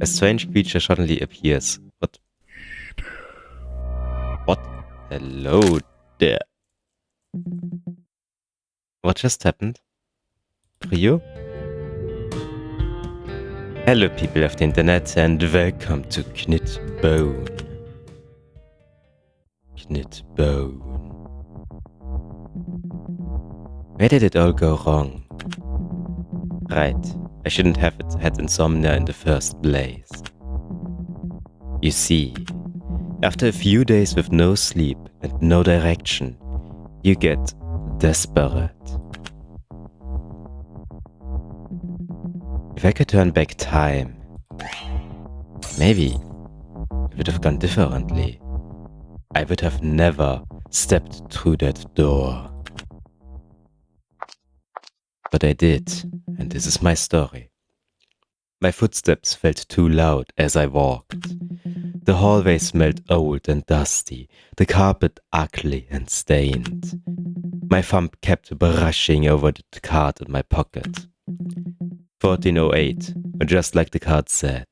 A strange creature suddenly appears. What? What? Hello there. What just happened? Ryo? Hello people of the internet and welcome to Knitbone. Knitbone. Where did it all go wrong? Right, I shouldn't have had insomnia in the first place. You see, after a few days with no sleep and no direction, you get desperate. If I could turn back time, maybe it would have gone differently. I would have never stepped through that door. But I did, and this is my story. My footsteps felt too loud as I walked. The hallway smelled old and dusty, the carpet ugly and stained. My thumb kept brushing over the card in my pocket. 1408, just like the card said.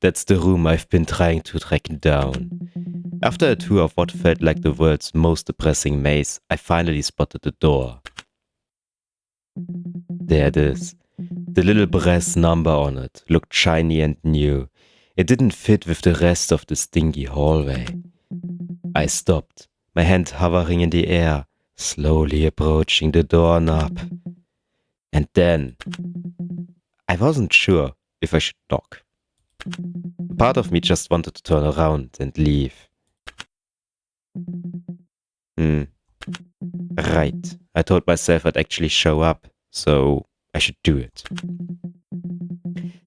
That's the room I've been trying to track down. After a tour of what felt like the world's most depressing maze, I finally spotted the door. There it is. The little brass number on it looked shiny and new. It didn't fit with the rest of the stinky hallway. I stopped, my hand hovering in the air, slowly approaching the doorknob. And then, I wasn't sure if I should knock. Part of me just wanted to turn around and leave. Right, I told myself I'd actually show up, so I should do it.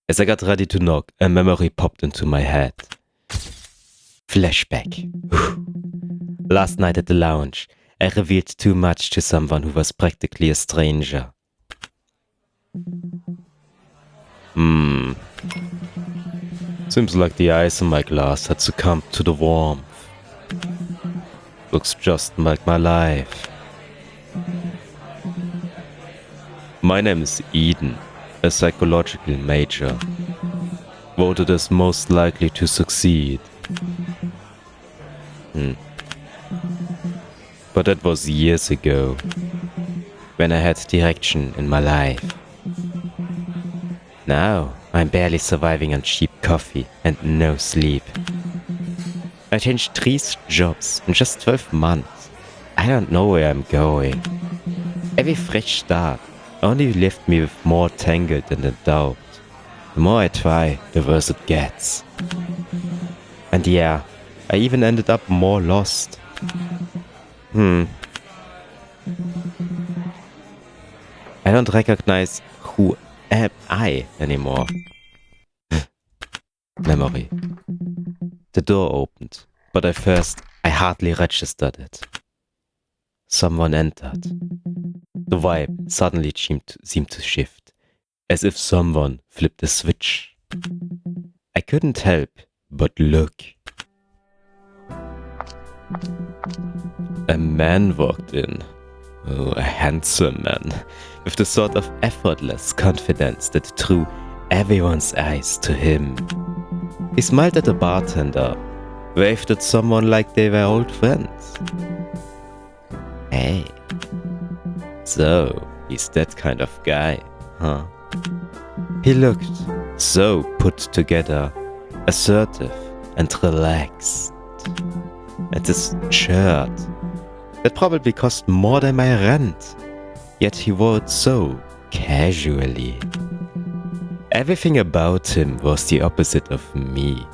As I got ready to knock, a memory popped into my head. Flashback. Last night at the lounge, I revealed too much to someone who was practically a stranger. Seems like the ice in my glass had succumbed to the warmth. Looks just like my life. My name is Eden, a psychological major. Voted as most likely to succeed. But that was years ago, when I had direction in my life. Now, I'm barely surviving on cheap coffee and no sleep. I changed 3 jobs in just 12 months. I don't know where I'm going. Every fresh start only left me with more tangled and in doubt. The more I try, the worse it gets. And yeah, I even ended up more lost. I don't recognize who am I anymore. Memory. The door opened, but at first I hardly registered it. Someone entered. The vibe suddenly seemed to shift, as if someone flipped a switch. I couldn't help but look. A man walked in. Oh, a handsome man, with the sort of effortless confidence that drew everyone's eyes to him. He smiled at the bartender, waved at someone like they were old friends. Hey, so he's that kind of guy, huh? He looked so put together, assertive and relaxed. And his shirt, that probably cost more than my rent, yet he wore it so casually. Everything about him was the opposite of me,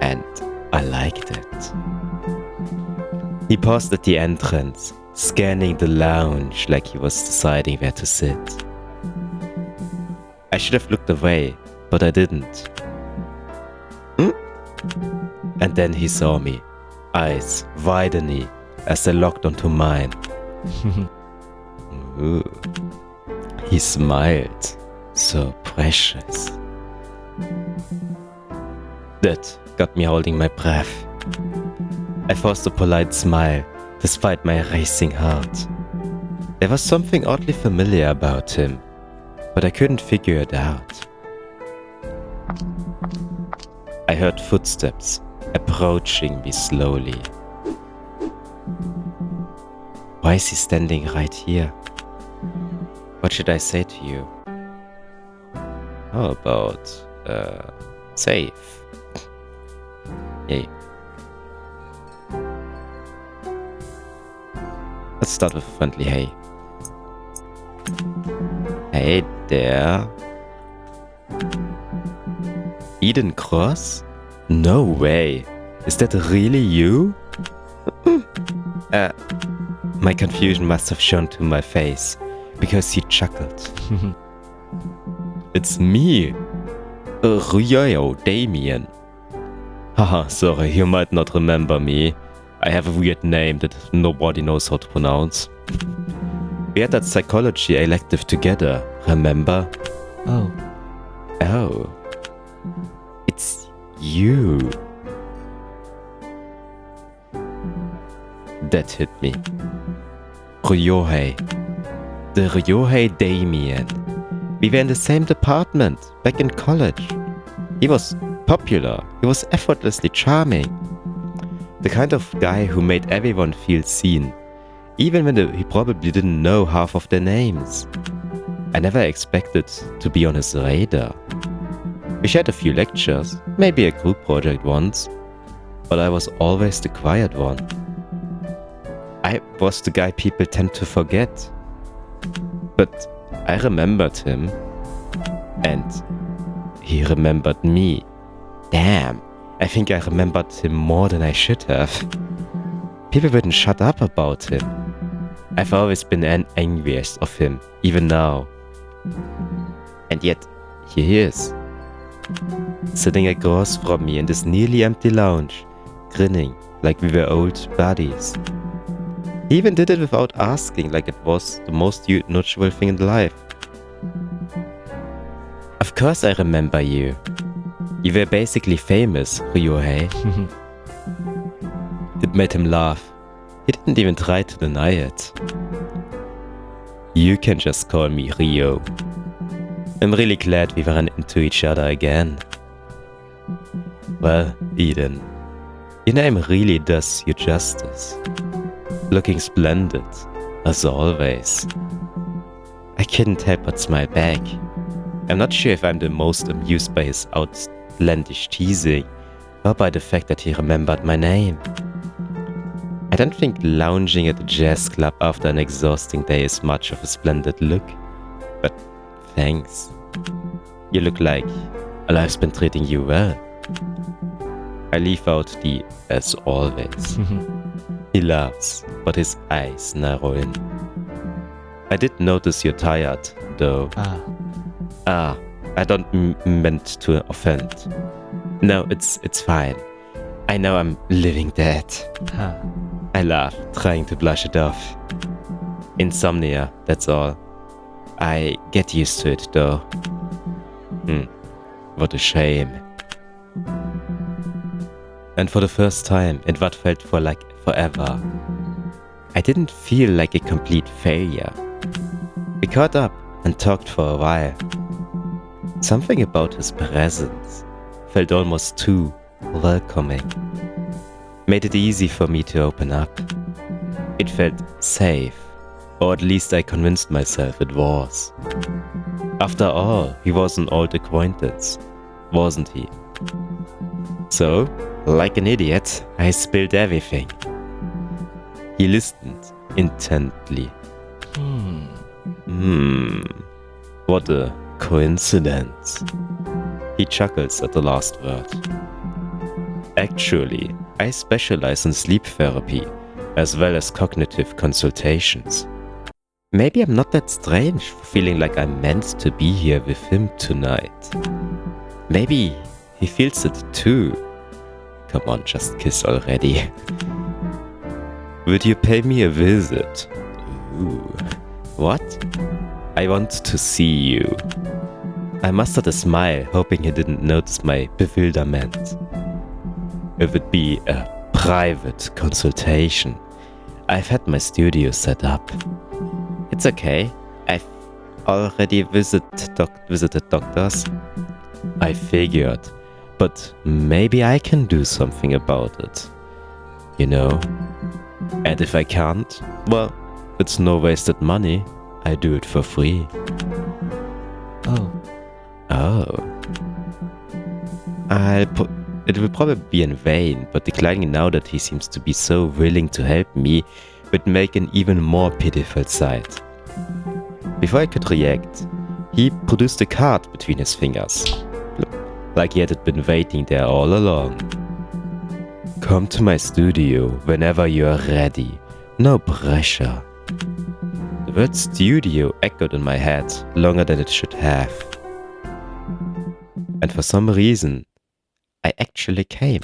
and I liked it. He paused at the entrance, scanning the lounge like he was deciding where to sit. I should have looked away, but I didn't. And then he saw me, eyes widening as they locked onto mine. Ooh. He smiled, so precious. That got me holding my breath. I forced a polite smile, despite my racing heart. There was something oddly familiar about him, but I couldn't figure it out. I heard footsteps approaching me slowly. Why is he standing right here? What should I say to you? How about, safe? Yay. Let's start with a friendly hey. Hey there. Eden Cross? No way. Is that really you? My confusion must have shown to my face, because he chuckled. It's me, Ryohei Damien. Haha, sorry, you might not remember me. I have a weird name that nobody knows how to pronounce. We had that psychology elective together, remember? Oh. Oh. It's you. That hit me. Ryohei. The Ryohei Damien. We were in the same department, back in college. He was popular. He was effortlessly charming. The kind of guy who made everyone feel seen, even when he probably didn't know half of their names. I never expected to be on his radar. We shared a few lectures, maybe a group project once, but I was always the quiet one. I was the guy people tend to forget. But I remembered him, and he remembered me. Damn, I think I remembered him more than I should have. People wouldn't shut up about him. I've always been envious of him, even now. And yet, here he is, sitting across from me in this nearly empty lounge, grinning like we were old buddies. He even did it without asking, like it was the most usual thing in life. Of course I remember you. You were basically famous, Ryohei. It made him laugh. He didn't even try to deny it. You can just call me Ryo. I'm really glad we ran into each other again. Well, Eden, your name really does you justice. Looking splendid, as always. I couldn't help but smile back. I'm not sure if I'm the most amused by his outlandish teasing, or by the fact that he remembered my name. I don't think lounging at a jazz club after an exhausting day is much of a splendid look, but thanks. You look like life's been treating you well. I leave out the as always. He laughs, but his eyes narrow in. I did notice you're tired, though. I don't meant to offend. No, it's fine. I know I'm living dead. I laugh, trying to blush it off. Insomnia, that's all. I get used to it, though. What a shame. And for the first time, in what felt for like forever, I didn't feel like a complete failure. We caught up and talked for a while. Something about his presence felt almost too welcoming. Made it easy for me to open up. It felt safe, or at least I convinced myself it was. After all, he was an old acquaintance, wasn't he? So, like an idiot, I spilled everything. He listened intently. What a coincidence. He chuckles at the last word. Actually, I specialize in sleep therapy, as well as cognitive consultations. Maybe I'm not that strange for feeling like I'm meant to be here with him tonight. Maybe he feels it too. Come on, just kiss already. Would you pay me a visit? Ooh. What? I want to see you. I mustered a smile, hoping he didn't notice my bewilderment. It would be a private consultation. I've had my studio set up. It's okay. I've already visited doctors. I figured, but maybe I can do something about it. You know? And if I can't, well, it's no wasted money. I do it for free. Oh. It will probably be in vain, but declining now that he seems to be so willing to help me would make an even more pitiful sight. Before I could react, he produced a card between his fingers, like he had been waiting there all along. Come to my studio whenever you are ready. No pressure. The word studio echoed in my head longer than it should have. And for some reason, I actually came.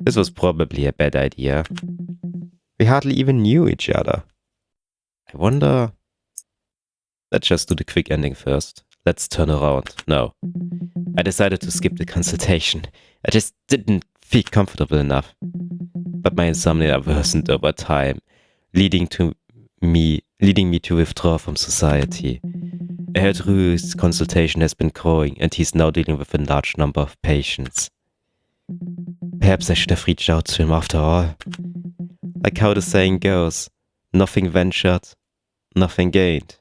This was probably a bad idea. We hardly even knew each other. I wonder... Let's just do the quick ending first. Let's turn around. No. I decided to skip the consultation. I just didn't feel comfortable enough. But my insomnia worsened over time, leading me to withdraw from society. I heard Ryohei's consultation has been growing, and he's now dealing with a large number of patients. Perhaps I should have reached out to him after all. Like how the saying goes, nothing ventured, nothing gained.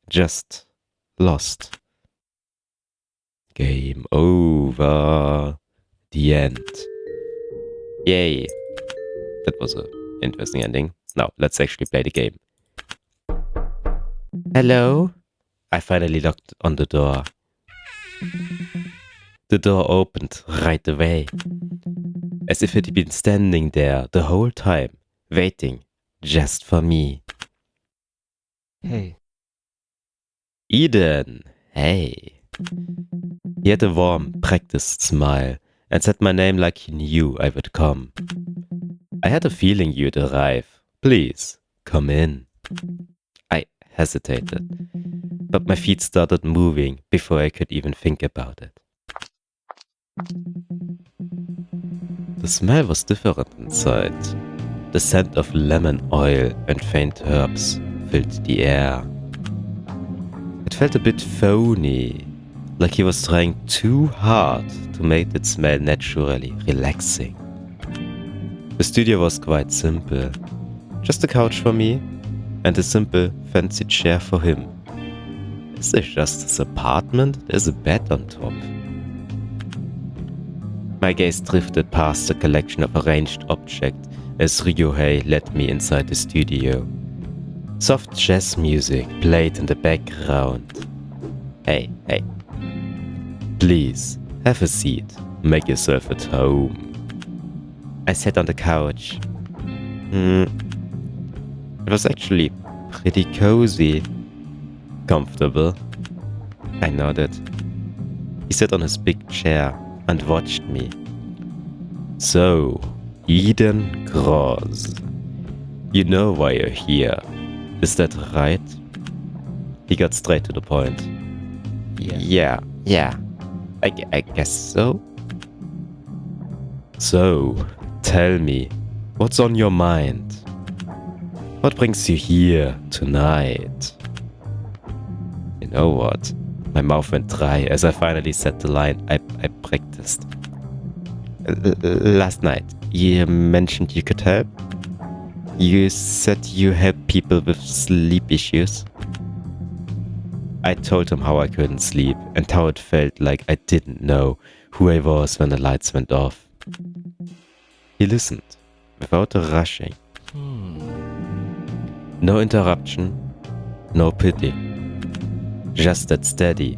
Just lost. Game over. The end. Yay. That was an interesting ending. Now, let's actually play the game. Hello? I finally knocked on the door. The door opened right away. As if it had been standing there the whole time, waiting just for me. Hey. Eden, hey. He had a warm, practiced smile and said my name like he knew I would come. I had a feeling you'd arrive. Please, come in. I hesitated, but my feet started moving before I could even think about it. The smell was different inside. The scent of lemon oil and faint herbs filled the air. It felt a bit phony, like he was trying too hard to make it smell naturally relaxing. The studio was quite simple. Just a couch for me and a simple fancy chair for him. Is this just his apartment? There's a bed on top. My gaze drifted past the collection of arranged objects as Ryohei led me inside the studio. Soft jazz music played in the background. Hey. Please, have a seat. Make yourself at home. I sat on the couch. It was actually pretty cozy. Comfortable. I nodded. He sat on his big chair and watched me. So, Eden Gross. You know why you're here. Is that right? He got straight to the point. Yeah. I guess so. So, tell me, what's on your mind? What brings you here tonight? You know what? My mouth went dry as I finally said the line I practiced. Last night, you mentioned you could help? You said you help people with sleep issues? I told him how I couldn't sleep and how it felt like I didn't know who I was when the lights went off. He listened, without rushing. No interruption, no pity. Just that steady,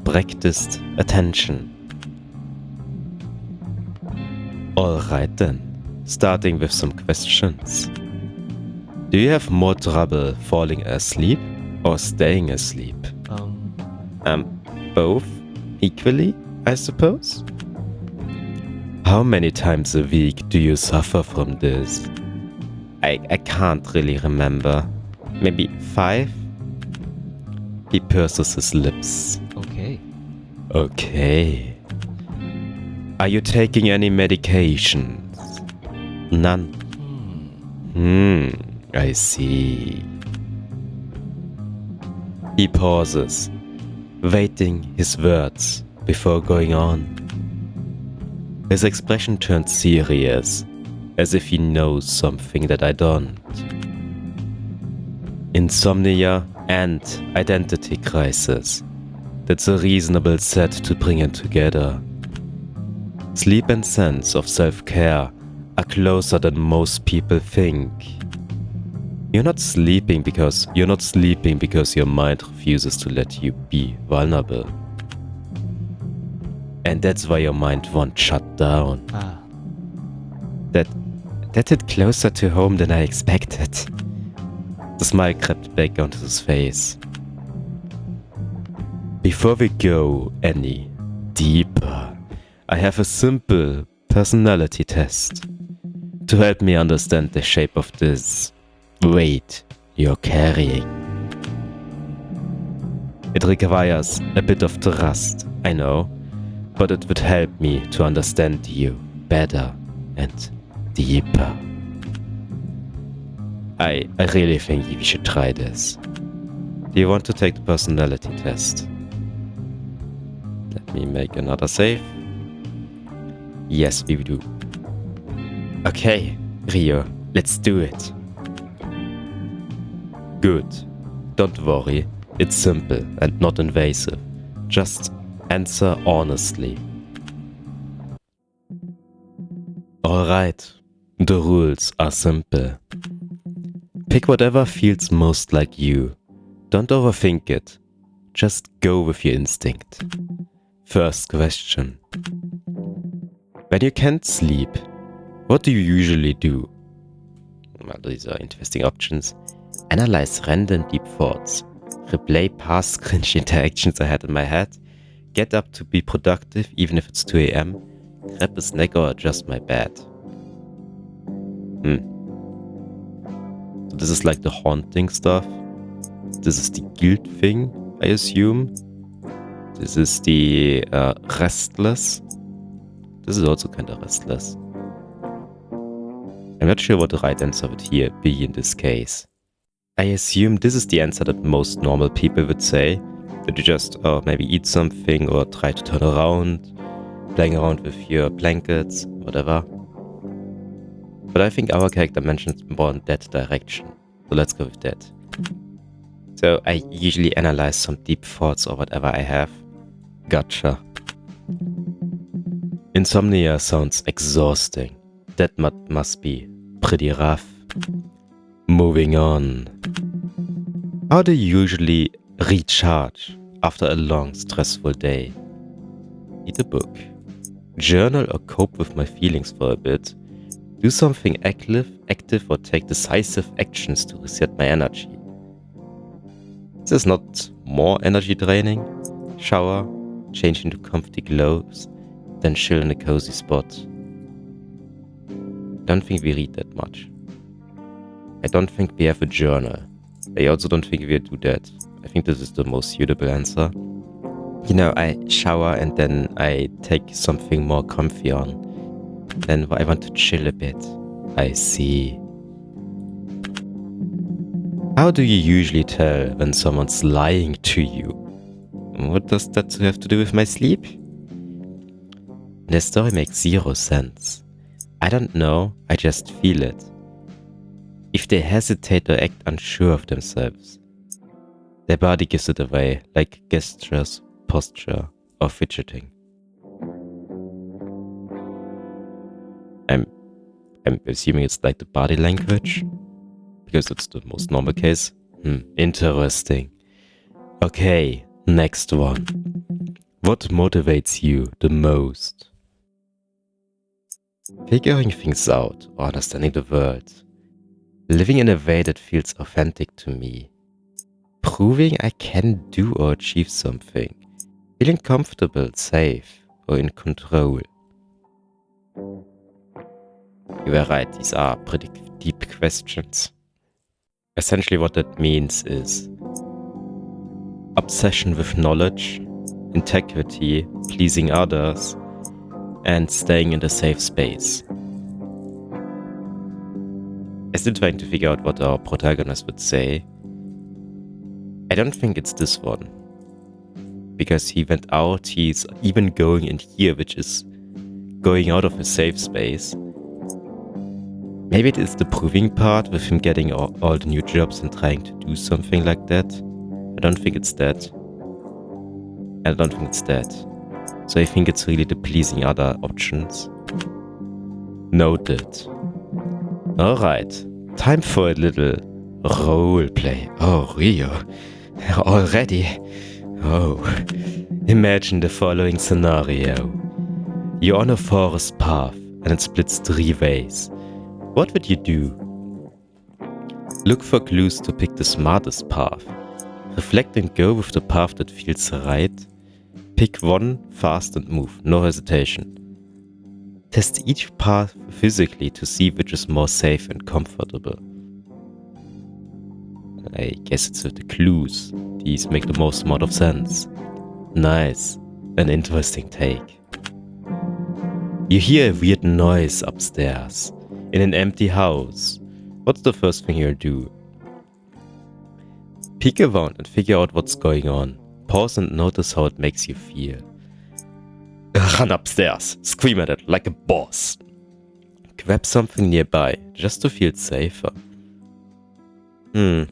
practiced attention. Alright then, starting with some questions. Do you have more trouble falling asleep or staying asleep? Both equally, I suppose? How many times a week do you suffer from this? I can't really remember. Maybe 5? He purses his lips. Okay. Are you taking any medications? None. I see. He pauses, waiting his words before going on. His expression turned serious, as if he knows something that I don't. Insomnia and identity crisis. That's a reasonable set to bring it together. Sleep and sense of self-care are closer than most people think. You're not sleeping because your mind refuses to let you be vulnerable. And that's why your mind won't shut down. That hit closer to home than I expected. The smile crept back onto his face. Before we go any deeper, I have a simple personality test to help me understand the shape of this weight you're carrying. It requires a bit of trust, I know, but it would help me to understand you better and deeper. I really think we should try this. Do you want to take the personality test? Let me make another save. Yes, we do. Okay, Ryo, let's do it. Good. Don't worry, it's simple and not invasive. Just answer honestly. Alright, the rules are simple. Pick whatever feels most like you. Don't overthink it. Just go with your instinct. First question. When you can't sleep, what do you usually do? Well, these are interesting options. Analyze random deep thoughts. Replay past cringe interactions I had in my head. Get up to be productive even if it's 2 AM. Grab a snack or adjust my bed. So this is like the haunting stuff. This is the guilt thing, I assume. This is the restless. This is also kind of restless. I'm not sure what the right answer would here be in this case. I assume this is the answer that most normal people would say. That you just maybe eat something or try to turn around, playing around with your blankets, whatever. But I think our character mentions more in that direction. So let's go with that. So I usually analyze some deep thoughts or whatever I have. Gotcha. Insomnia sounds exhausting. That must be pretty rough. Moving on. How do you usually recharge after a long, stressful day? Read a book. Journal or cope with my feelings for a bit. Do something active or take decisive actions to reset my energy. This is not more energy draining. Shower, change into comfy clothes, then chill in a cozy spot. Don't think we read that much. I don't think we have a journal. I also don't think we do that. I think this is the most suitable answer. You know, I shower and then I take something more comfy on. Then I want to chill a bit. I see. How do you usually tell when someone's lying to you? What does that have to do with my sleep? The story makes zero sense. I don't know, I just feel it. If they hesitate or act unsure of themselves, their body gives it away, like gestures, posture, or fidgeting. I'm assuming it's like the body language, because it's the most normal case. Interesting. Okay, next one. What motivates you the most? Figuring things out or understanding the world. Living in a way that feels authentic to me. Proving I can do or achieve something. Feeling comfortable, safe, or in control. You were right, these are pretty deep questions. Essentially what that means is obsession with knowledge, integrity, pleasing others, and staying in a safe space. I'm still trying to figure out what our protagonist would say. I don't think it's this one. because he went out. He's even going in here, which is going out of his safe space. Maybe it is the proving part with him getting all the new jobs and trying to do something like that. I don't think it's that. I don't think it's that. So I think it's really the pleasing other options. Noted. Alright. Time for a little roleplay. Oh, Rio. Already? Oh. Imagine the following scenario. You're on a forest path and it splits 3 ways. What would you do? Look for clues to pick the smartest path. Reflect and go with the path that feels right. Pick one fast and move, no hesitation. Test each path physically to see which is more safe and comfortable. I guess it's with the clues. These make the most amount of sense. Nice. An interesting take. You hear a weird noise upstairs. In an empty house. What's the first thing you'll do? Peek around and figure out what's going on. Pause and notice how it makes you feel. Run upstairs. Scream at it like a boss. Grab something nearby, just to feel safer. I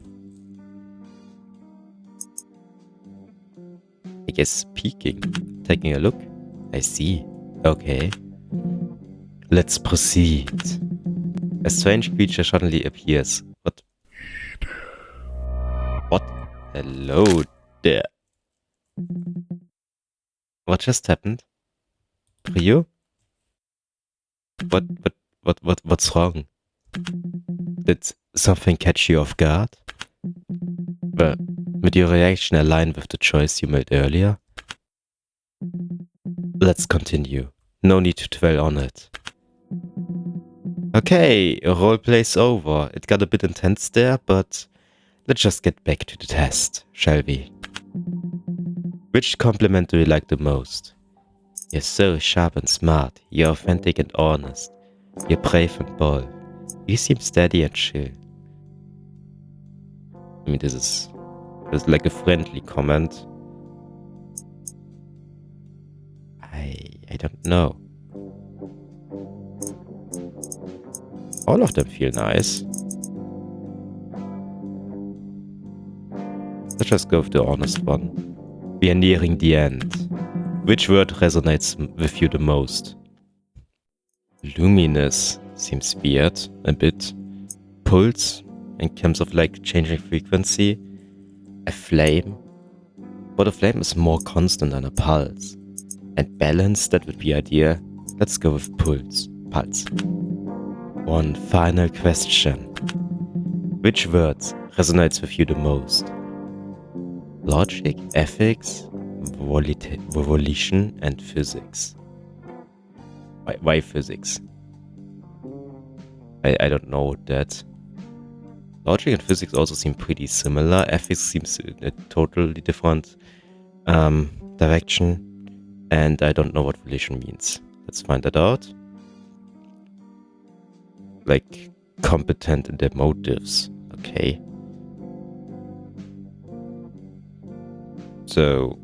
guess peeking. Taking a look? I see. Okay. Let's proceed. A strange creature suddenly appears. What? What? Hello there. What just happened? Rio? What's wrong? Did something catch you off guard? Well, would your reaction align with the choice you made earlier? Let's continue. No need to dwell on it. Okay, roleplay's over. It got a bit intense there, but let's just get back to the test, shall we? Which compliment do you like the most? You're so sharp and smart. You're authentic and honest. You're brave and bold. You seem steady and chill. I mean, this is like a friendly comment. I don't know. All of them feel nice. Let's just go with the honest one. We are nearing the end. Which word resonates with you the most? Luminous seems weird, a bit. Pulse, in terms of like changing frequency. A flame. But a flame is more constant than a pulse. And balance, that would be ideal. Let's go with pulse. One final question. Which word resonates with you the most? Logic, ethics, volition, and physics. Why physics? I don't know that. Logic and physics also seem pretty similar. Ethics seems in a totally different direction. And I don't know what volition means. Let's find that out. Like, competent in their motives. Okay. So,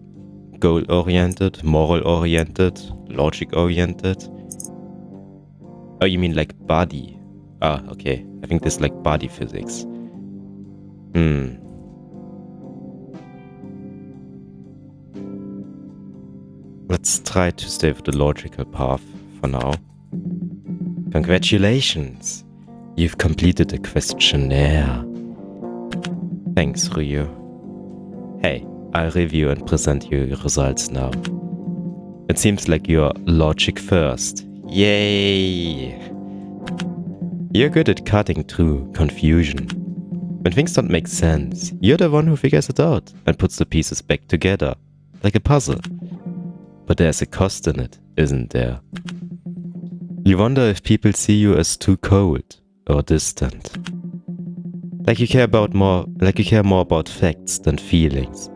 goal-oriented, moral-oriented, logic-oriented. Oh, you mean like body? Ah, okay. I think this is like body physics. Let's try to stay with the logical path for now. Congratulations! You've completed the questionnaire. Thanks, Ryo. Hey, I'll review and present you your results now. It seems like you're logic first. Yay! You're good at cutting through confusion. When things don't make sense, you're the one who figures it out and puts the pieces back together, like a puzzle. But there's a cost in it, isn't there? You wonder if people see you as too cold or distant. Like you care more about facts than feelings.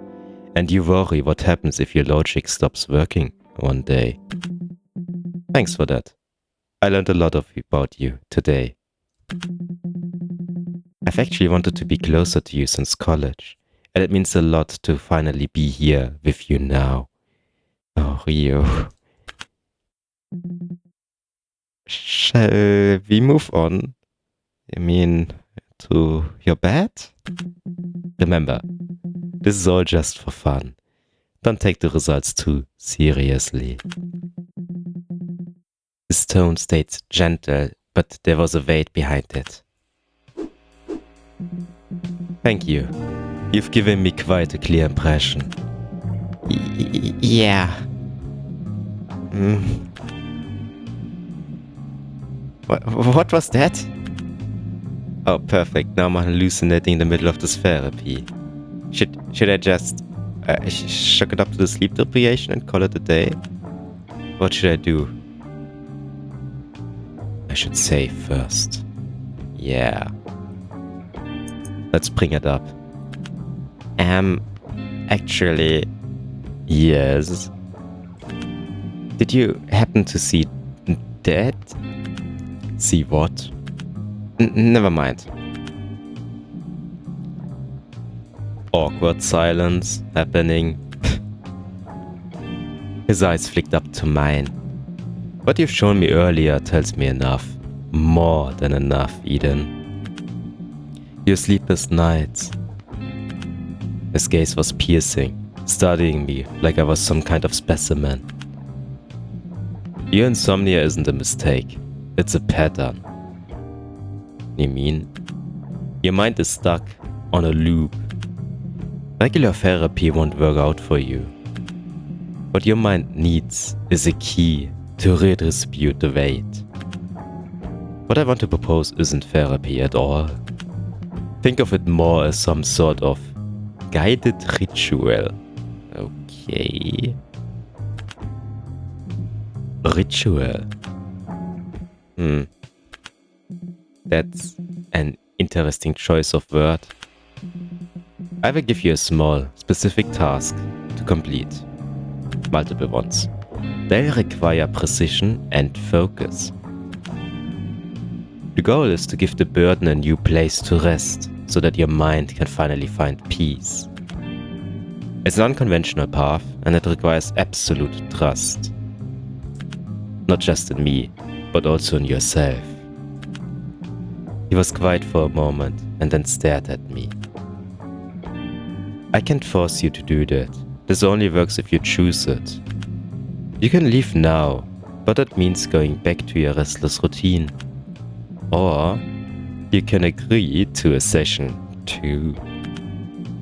And you worry what happens if your logic stops working one day. Thanks for that. I learned a lot about you today. I've actually wanted to be closer to you since college. And it means a lot to finally be here with you now. Oh, Rio. Shall we move on? I mean, to your bed? Remember, this is all just for fun. Don't take the results too seriously. His tone stayed gentle, but there was a weight behind it. Thank you. You've given me quite a clear impression. Yeah. What was that? Oh, perfect. Now I'm hallucinating in the middle of this therapy. Should I just shook it up to the sleep deprivation and call it a day? What should I do? I should save first. Yeah. Let's bring it up. Actually, yes. Did you happen to see that? See what? Never mind. Awkward silence happening. His eyes flicked up to mine. What you've shown me earlier tells me enough. More than enough, Eden. Your sleepless nights. His gaze was piercing, studying me like I was some kind of specimen. Your insomnia isn't a mistake. It's a pattern. You mean? Your mind is stuck on a loop. Regular therapy won't work out for you. What your mind needs is a key to redistribute the weight. What I want to propose isn't therapy at all. Think of it more as some sort of guided ritual. Okay. Ritual. That's an interesting choice of word. I will give you a small, specific task to complete. Multiple ones. They require precision and focus. The goal is to give the burden a new place to rest, so that your mind can finally find peace. It's an unconventional path, and it requires absolute trust. Not just in me, but also in yourself. He was quiet for a moment, and then stared at me. I can't force you to do that. This only works if you choose it. You can leave now, but that means going back to your restless routine. Or you can agree to a session 2.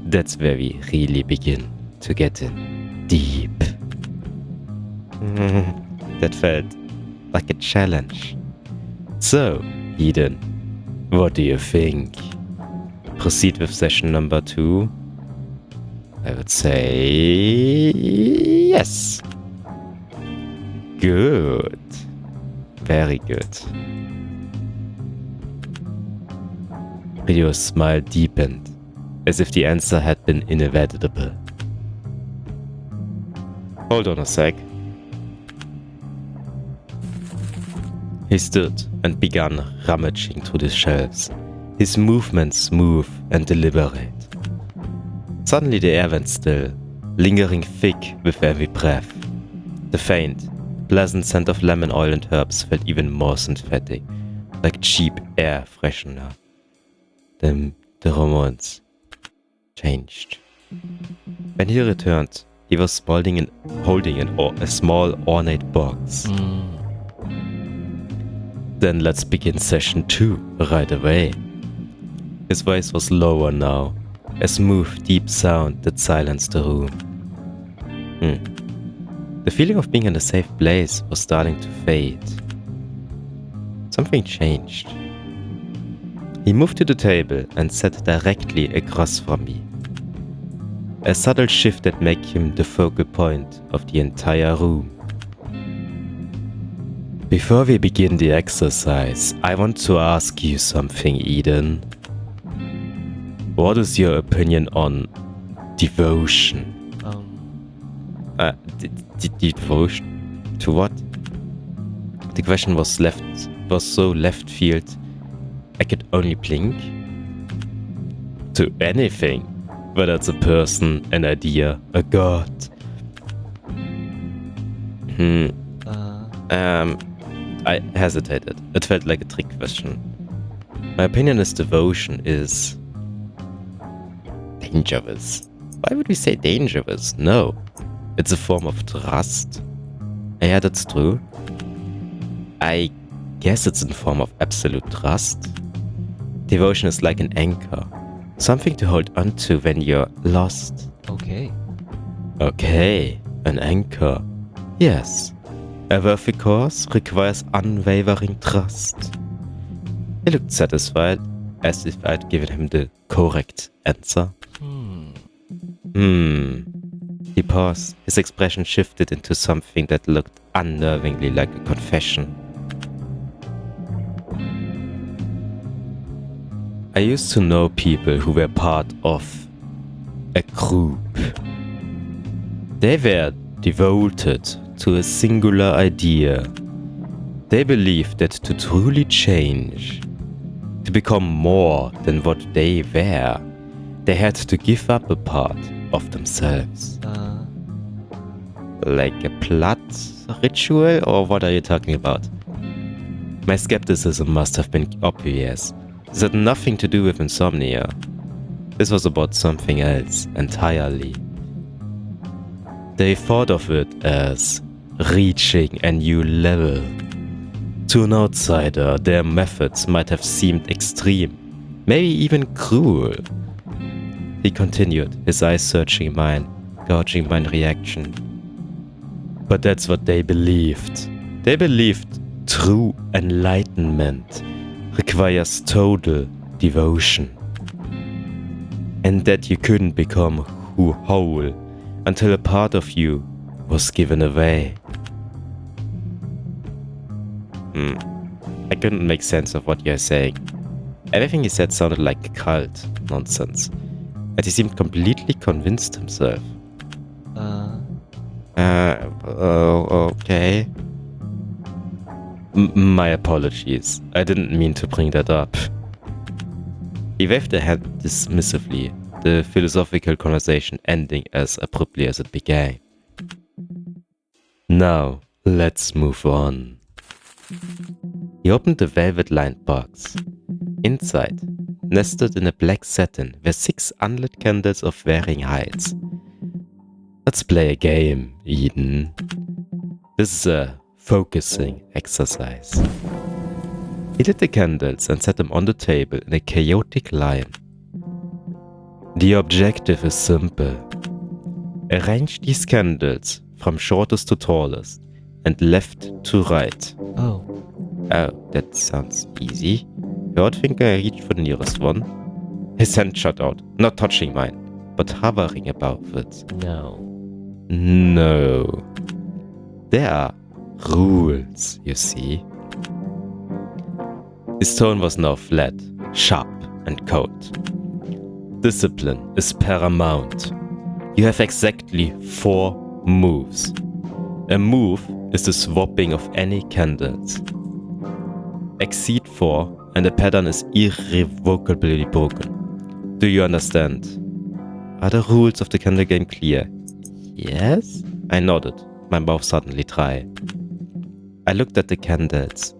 That's where we really begin to get in deep. That felt like a challenge. So, Eden, what do you think? Proceed with session number 2? I would say yes. Good. Very good. Ryo's smile deepened, as if the answer had been inevitable. Hold on a sec. He stood and began rummaging through the shelves, his movements smooth and deliberate. Suddenly the air went still, lingering thick with every breath. The faint, pleasant scent of lemon oil and herbs felt even more synthetic, like cheap air freshener. Then the romance changed. When he returned, he was holding a small ornate box. Then let's begin session 2 right away. His voice was lower now, a smooth, deep sound that silenced the room. The feeling of being in a safe place was starting to fade. Something changed. He moved to the table and sat directly across from me. A subtle shift that made him the focal point of the entire room. Before we begin the exercise, I want to ask you something, Eden. What is your opinion on devotion? Devotion? To what? The question was so left field. I could only blink. To anything. Whether it's a person, an idea, a god. I hesitated. It felt like a trick question. My opinion is devotion is dangerous. Why would we say dangerous? No. It's a form of trust. Yeah, that's true. I guess it's in form of absolute trust. Devotion is like an anchor. Something to hold on to when you're lost. Okay. Okay, an anchor. Yes. A worthy cause requires unwavering trust. He looked satisfied, as if I'd given him the correct answer. He paused. His expression shifted into something that looked unnervingly like a confession. I used to know people who were part of a group. They were devoted to a singular idea. They believed that to truly change, to become more than what they were, they had to give up a part of themselves. Like a blood ritual, or what are you talking about? My skepticism must have been obvious. This had nothing to do with insomnia. This was about something else entirely. They thought of it as reaching a new level. To an outsider, their methods might have seemed extreme, maybe even cruel. He continued, his eyes searching mine, gauging my reaction. But that's what they believed. They believed true enlightenment requires total devotion. And that you couldn't become whole until a part of you was given away. I couldn't make sense of what you're saying. Everything he said sounded like cult nonsense. And he seemed completely convinced himself. Okay. My apologies. I didn't mean to bring that up. He waved a hand dismissively, the philosophical conversation ending as abruptly as it began. Now, let's move on. He opened the velvet-lined box. Inside, nested in a black satin, were 6 unlit candles of varying heights. Let's play a game, Eden. This is a focusing exercise. He lit the candles and set them on the table in a chaotic line. The objective is simple. Arrange these candles from shortest to tallest and left to right. Oh, that sounds easy. Third finger reached for the nearest one. His hand shot out, not touching mine, but hovering above it. no. No. There are rules, you see. His tone was now flat, sharp, and cold. Discipline is paramount. You have exactly 4 moves. A move is the swapping of any candles. Exceed 4 and the pattern is irrevocably broken. Do you understand? Are the rules of the candle game clear? Yes? I nodded, my mouth suddenly dry. I looked at the candles.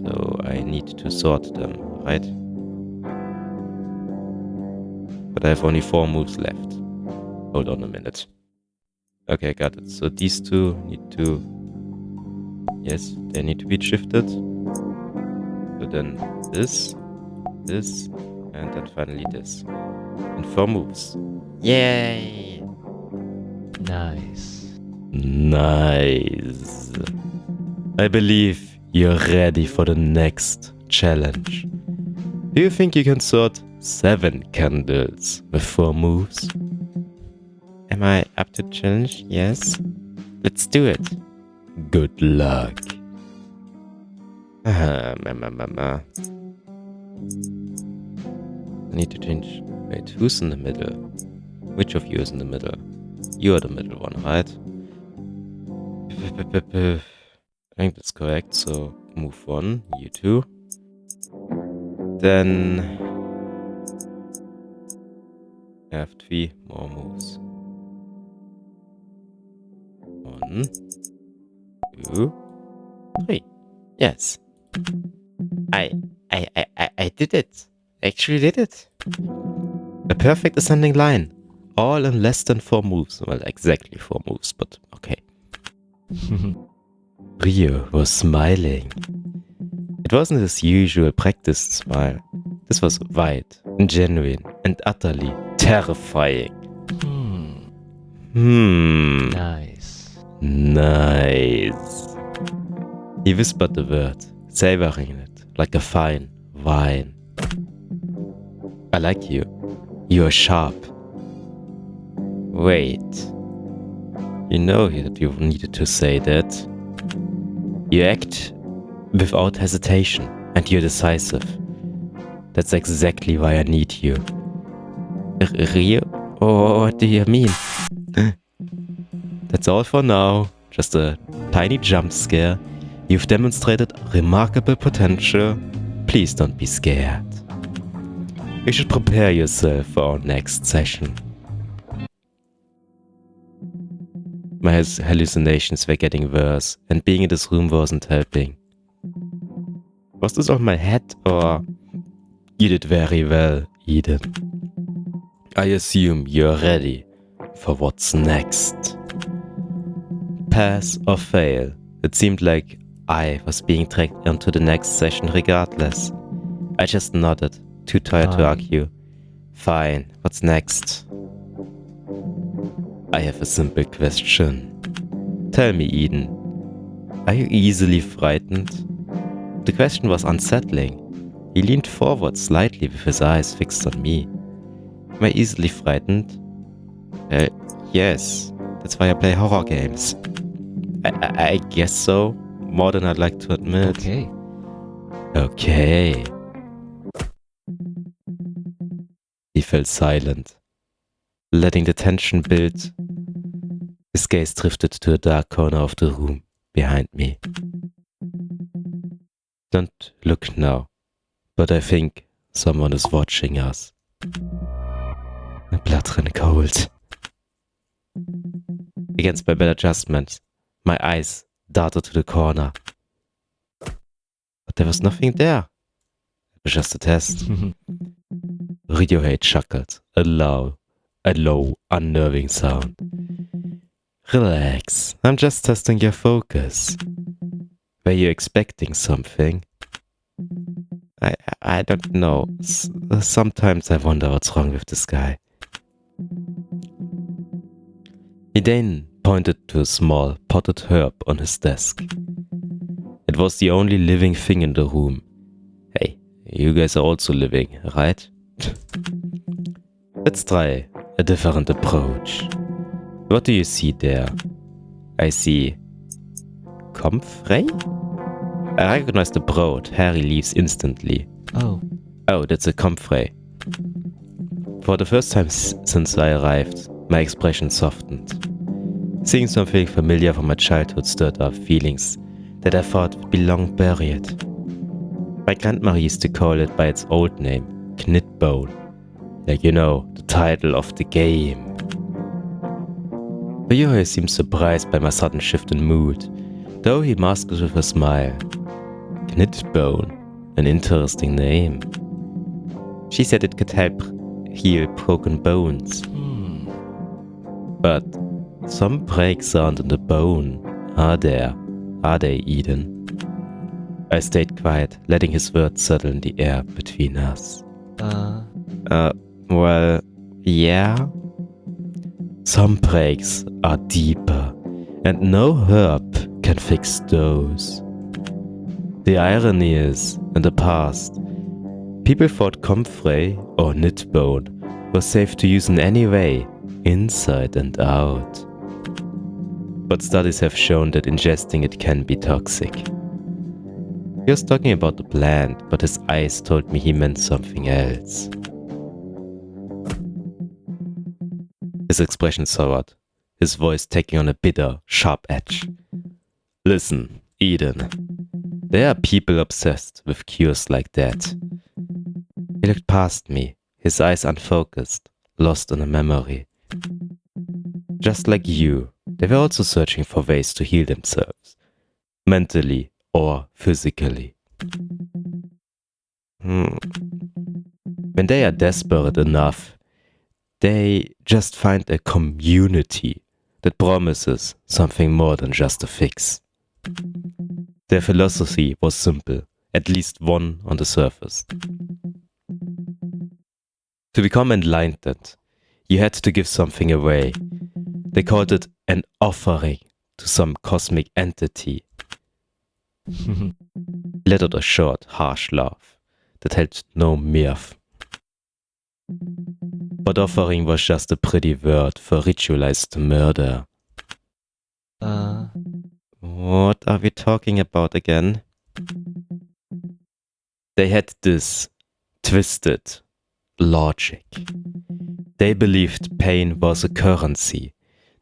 So I need to sort them, right? But I have only 4 moves left. Hold on a minute. Okay, got it. So these 2 need to... Yes, they need to be shifted. So then this, and then finally this. In 4 moves. Yay! Nice. Nice. I believe you're ready for the next challenge. Do you think you can sort 7 candles with 4 moves? Am I up to the challenge? Yes. Let's do it. Good luck. I need to change. Wait, who's in the middle? Which of you is in the middle? You're the middle one, right? I think that's correct, so move 1, you 2. Then... I have 3 more moves. 1, 2, 3. Yes. I did it. Actually did it. A perfect ascending line. All in less than 4 moves. Well, exactly 4 moves, but okay. Ryo was smiling. It wasn't his usual practiced smile. This was wide, genuine, and utterly terrifying. Nice. Nice. He whispered the word, savoring it like a fine wine. I like you. You're sharp. Wait. You know that you needed to say that. You act without hesitation, and you're decisive. That's exactly why I need you. Ryo? Oh, what do you mean? That's all for now. Just a tiny jump scare. You've demonstrated remarkable potential. Please don't be scared. You should prepare yourself for our next session. My hallucinations were getting worse, and being in this room wasn't helping. Was this on my head, or... You did very well, Eden. I assume you're ready for what's next. Pass or fail. It seemed like I was being dragged into the next session regardless. I just nodded, too tired to argue. Fine, what's next? I have a simple question. Tell me, Eden, are you easily frightened? The question was unsettling. He leaned forward slightly with his eyes fixed on me. Am I easily frightened? Yes. That's why I play horror games. I guess so. More than I'd like to admit. Okay. He fell silent, letting the tension build. His gaze drifted to a dark corner of the room behind me. Don't look now, but I think someone is watching us. My blood ran cold. Against my bad adjustment, my eyes darted to the corner. But there was nothing there. It was just a test. Ryohei chuckled, a low, unnerving sound. Relax, I'm just testing your focus. Were you expecting something? I don't know. Sometimes I wonder what's wrong with this guy. He then pointed to a small potted herb on his desk. It was the only living thing in the room. Hey, you guys are also living, right? Let's try a different approach. What do you see there? I see comfrey? I recognize the broad, hairy leaves instantly. Oh, that's a comfrey. For the first time since I arrived, my expression softened. Seeing something familiar from my childhood stirred up feelings that I thought would be long buried. My grandma used to call it by its old name, Knitbone. Like, you know, the title of the game. Ryohei seemed surprised by my sudden shift in mood, though he masked it with a smile. Knitbone, an interesting name. She said it could help heal broken bones. But some breaks aren't in the bone, are there? Are they, Eden? I stayed quiet, letting his words settle in the air between us. Well, yeah. Some breaks are deeper, and no herb can fix those. The irony is, in the past, people thought comfrey or knitbone was safe to use in any way, inside and out. But studies have shown that ingesting it can be toxic. He was talking about the plant, but his eyes told me he meant something else. His expression soured, his voice taking on a bitter, sharp edge. Listen, Eden. There are people obsessed with cures like that. He looked past me, his eyes unfocused, lost in a memory. Just like you, they were also searching for ways to heal themselves, mentally or physically. When they are desperate enough, they just find a community that promises something more than just a fix. Their philosophy was simple, at least one on the surface. To become enlightened, you had to give something away. They called it an offering to some cosmic entity. Let out a short, harsh laugh that held no mirth. But offering was just a pretty word for ritualized murder. What are we talking about again? They had this twisted logic. They believed pain was a currency,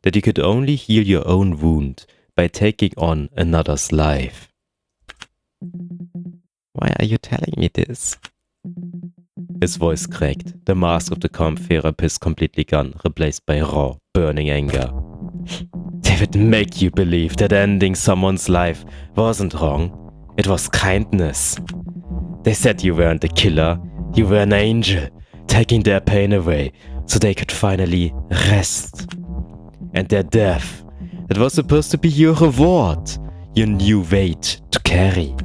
that you could only heal your own wound by taking on another's life. Why are you telling me this? His voice cracked, the mask of the calm therapist completely gone, replaced by raw, burning anger. They would make you believe that ending someone's life wasn't wrong. It was kindness. They said you weren't a killer, you were an angel, taking their pain away so they could finally rest. And their death, it was supposed to be your reward, your new weight to carry.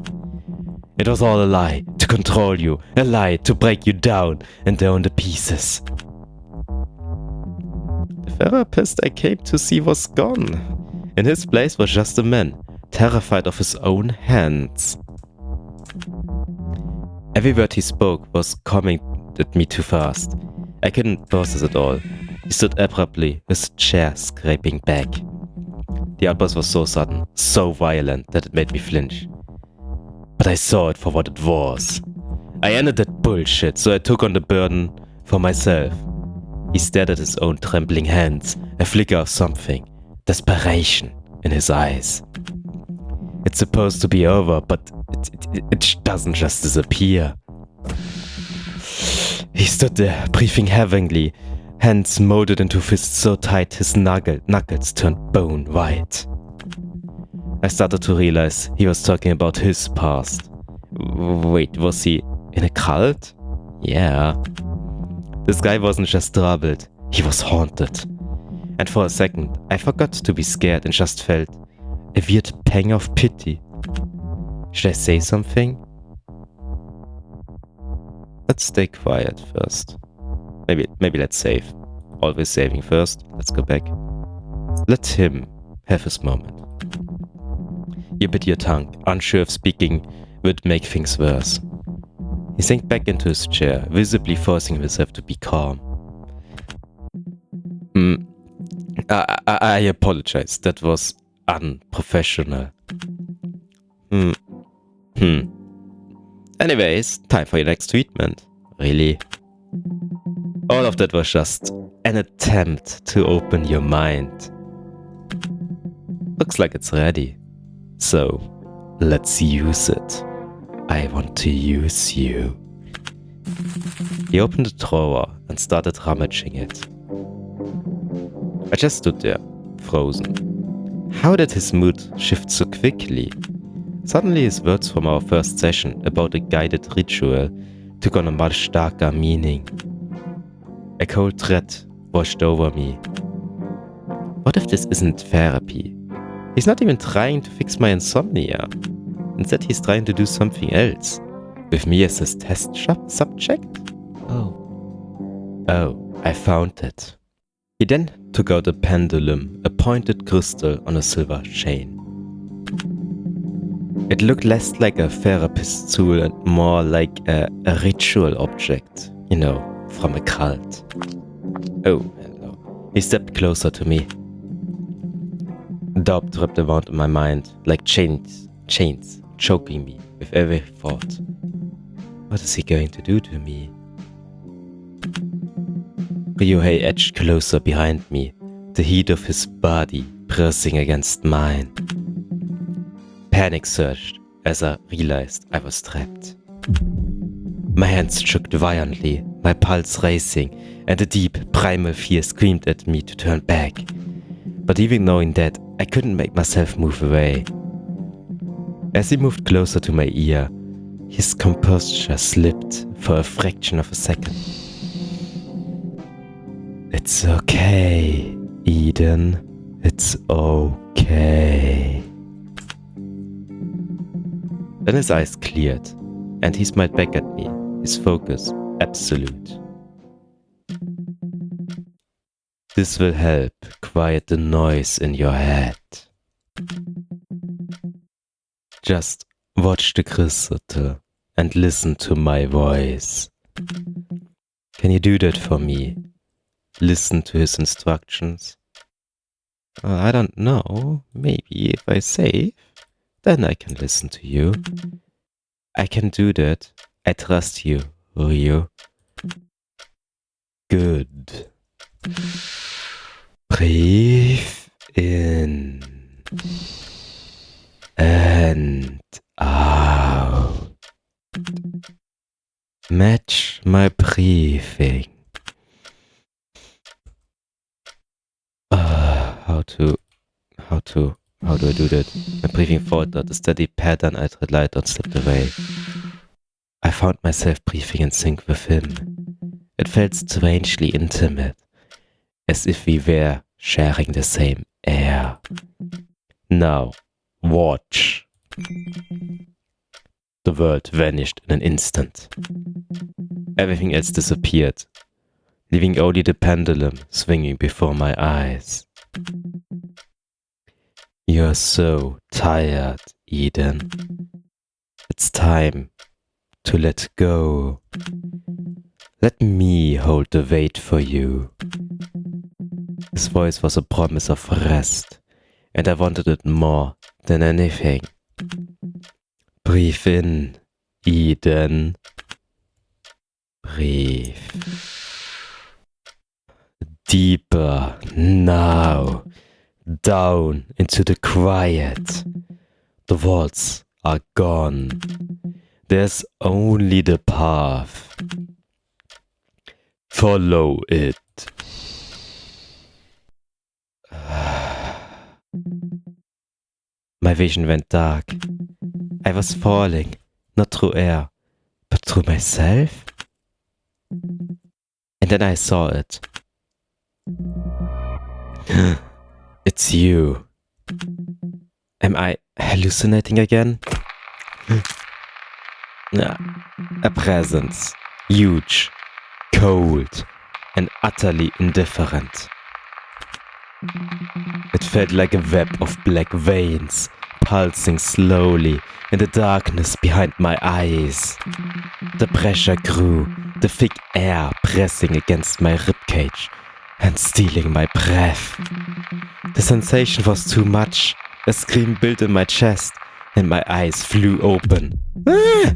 It was all a lie to control you, a lie to break you down and down to pieces. The therapist I came to see was gone. In his place was just a man, terrified of his own hands. Every word he spoke was coming at me too fast. I couldn't process it all. He stood abruptly, his chair scraping back. The outburst was so sudden, so violent that it made me flinch. But I saw it for what it was. I ended that bullshit, so I took on the burden for myself. He stared at his own trembling hands, a flicker of something, desperation in his eyes. It's supposed to be over, but it doesn't just disappear. He stood there, breathing heavily, hands molded into fists so tight his knuckles turned bone white. I started to realize he was talking about his past. Wait, was he in a cult? Yeah. This guy wasn't just troubled, he was haunted. And for a second, I forgot to be scared and just felt a weird pang of pity. Should I say something? Let's stay quiet first. Maybe let's save. Always saving first. Let's go back. Let him have his moment. You bit your tongue, unsure if speaking would make things worse. He sank back into his chair, visibly forcing himself to be calm. I apologize. That was unprofessional. Anyways, time for your next treatment. Really? All of that was just an attempt to open your mind. Looks like it's ready. So, let's use it. I want to use you. He opened the drawer and started rummaging it. I just stood there, frozen. How did his mood shift so quickly? Suddenly his words from our first session about a guided ritual took on a much darker meaning. A cold dread washed over me. What if this isn't therapy? He's not even trying to fix my insomnia. Instead, he's trying to do something else. With me as his test subject? Oh, I found it. He then took out a pendulum, a pointed crystal on a silver chain. It looked less like a therapist's tool and more like a ritual object, you know, from a cult. Oh, hello. He stepped closer to me. Doubt wrapped around my mind, like chains, choking me with every thought. What is he going to do to me? Ryohei edged closer behind me, the heat of his body pressing against mine. Panic surged as I realized I was trapped. My hands shook violently, my pulse racing, and a deep, primal fear screamed at me to turn back. But even knowing that, I couldn't make myself move away. As he moved closer to my ear, his composure slipped for a fraction of a second. It's okay, Eden. It's okay. Then his eyes cleared, and he smiled back at me, his focus absolute. This will help quiet the noise in your head. Just watch the crystal and listen to my voice. Can you do that for me? Listen to his instructions? I don't know. Maybe if I save, then I can listen to you. I can do that. I trust you, Ryo. Good. Breathe in and out. Match my breathing. How do I do that? My breathing faltered, a steady pattern I tried light and slipped away. I found myself breathing in sync with him. It felt strangely intimate, as if we were sharing the same air. Now, watch. The world vanished in an instant. Everything else disappeared, leaving only the pendulum swinging before my eyes. You're so tired, Eden. It's time to let go. Let me hold the weight for you. His voice was a promise of rest, and I wanted it more than anything. Breathe in, Eden. Breathe. Deeper now. Down into the quiet. The walls are gone. There's only the path. Follow it. My vision went dark. I was falling, not through air, but through myself. And then I saw it. It's you. Am I hallucinating again? A presence, huge, cold, and utterly indifferent. It felt like a web of black veins, pulsing slowly in the darkness behind my eyes. The pressure grew, the thick air pressing against my ribcage and stealing my breath. The sensation was too much. A scream built in my chest, and my eyes flew open. Ah!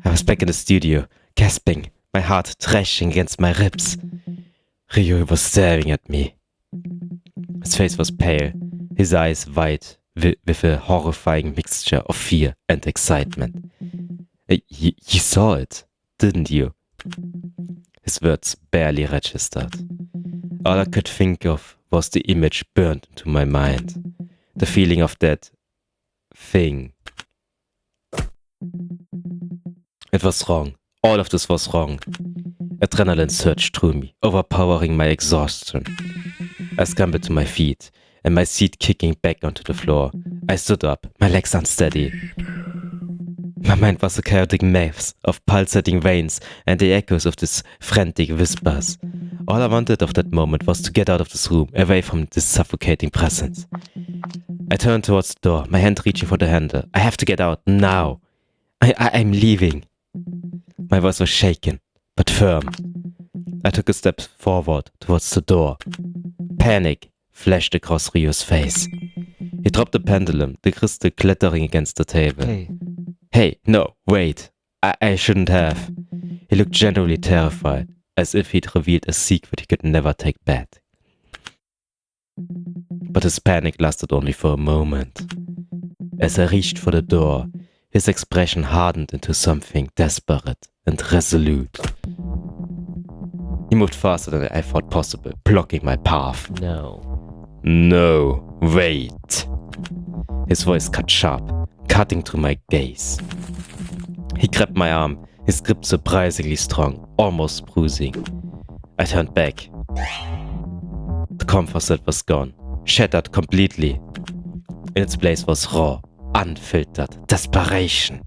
I was back in the studio, gasping, my heart thrashing against my ribs. Ryo was staring at me. His face was pale, his eyes wide with a horrifying mixture of fear and excitement. You saw it, didn't you? His words barely registered. All I could think of was the image burned into my mind. The feeling of that thing. It was wrong. All of this was wrong. Adrenaline surged through me, overpowering my exhaustion. I scrambled to my feet, and my seat kicking back onto the floor. I stood up, my legs unsteady. My mind was a chaotic maze of pulsating veins and the echoes of these frantic whispers. All I wanted of that moment was to get out of this room, away from this suffocating presence. I turned towards the door, my hand reaching for the handle. I have to get out, now. I'm leaving. My voice was shaken, but firm. I took a step forward towards the door. Panic flashed across Ryo's face. He dropped the pendulum, the crystal clattering against the table. Hey, no, wait. I shouldn't have. He looked genuinely terrified, as if he'd revealed a secret he could never take back. But his panic lasted only for a moment. As I reached for the door, his expression hardened into something desperate and resolute. He moved faster than I thought possible, blocking my path. No, wait. His voice cut sharp, cutting through my gaze. He grabbed my arm, his grip surprisingly strong, almost bruising. I turned back. The comfort set was gone, shattered completely. In its place was raw, unfiltered desperation.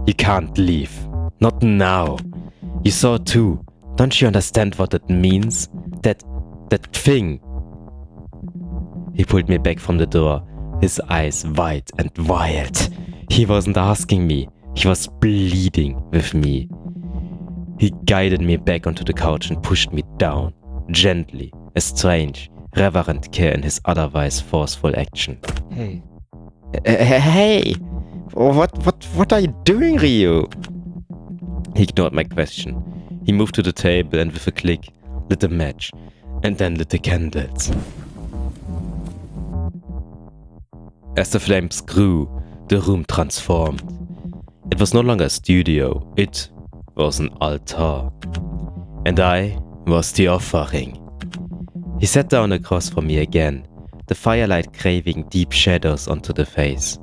You can't leave. Not now. You saw it too. Don't you understand what it means? That thing. He pulled me back from the door, his eyes wide and wild. He wasn't asking me. He was pleading with me. He guided me back onto the couch and pushed me down, gently, a strange, reverent care in his otherwise forceful action. Hey. Hey! What are you doing, Ryo? He ignored my question. He moved to the table and with a click, lit a match, and then lit the candles. As the flames grew, the room transformed. It was no longer a studio, it was an altar. And I was the offering. He sat down across from me again, the firelight craving deep shadows onto the face.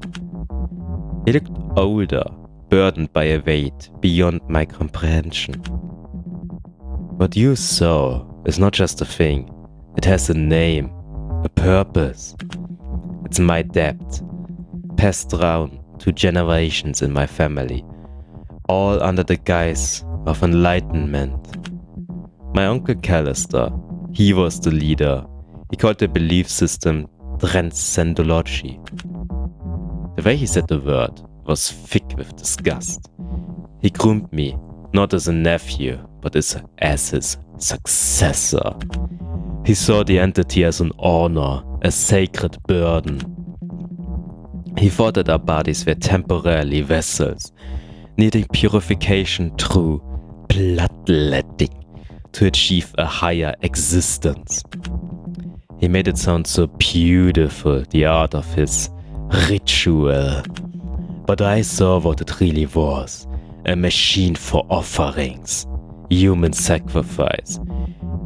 He looked older, burdened by a weight beyond my comprehension. What you saw is not just a thing, it has a name, a purpose. It's my debt, passed down to generations in my family, all under the guise of enlightenment. My uncle Callister, he was the leader. He called the belief system transcendology. The way he said the word was thick with disgust. He groomed me, not as a nephew, but as his successor. He saw the entity as an honor, a sacred burden. He thought that our bodies were temporarily vessels, needing purification through bloodletting to achieve a higher existence. He made it sound so beautiful, the art of his ritual. But I saw what it really was, a machine for offerings, human sacrifice.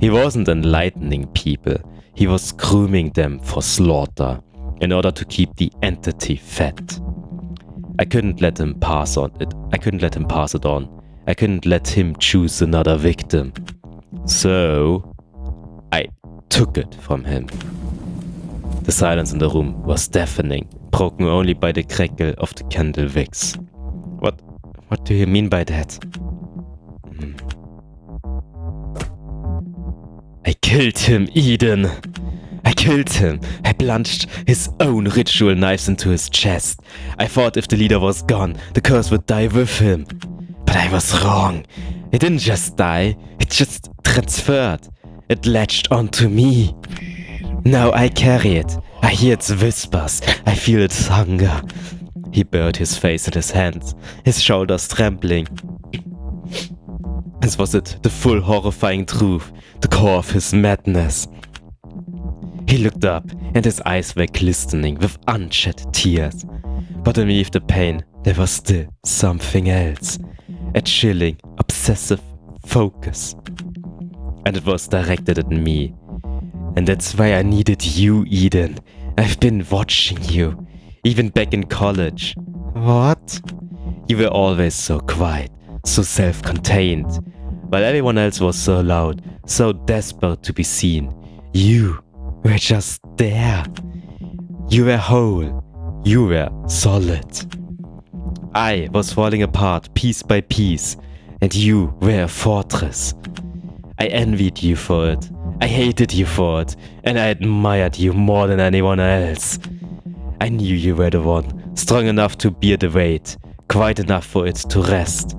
He wasn't enlightening people, he was grooming them for slaughter in order to keep the entity fed. I couldn't let him pass it on. I couldn't let him choose another victim. So I took it from him. The silence in the room was deafening, broken only by the crackle of the candle wicks. What do you mean by that? I killed him, Eden. I killed him. I plunged his own ritual knives into his chest. I thought if the leader was gone, the curse would die with him. But I was wrong. It didn't just die, it just transferred. It latched onto me. Now I carry it. I hear its whispers. I feel its hunger. He buried his face in his hands, his shoulders trembling. This was it, the full horrifying truth, the core of his madness. He looked up, and his eyes were glistening with unshed tears. But beneath the pain, there was still something else. A chilling, obsessive focus. And it was directed at me. And that's why I needed you, Eden. I've been watching you, even back in college. What? You were always so quiet, so self-contained. While everyone else was so loud, so desperate to be seen. You were just there. You were whole. You were solid. I was falling apart piece by piece, and you were a fortress. I envied you for it. I hated you for it, and I admired you more than anyone else. I knew you were the one, strong enough to bear the weight, quiet enough for it to rest.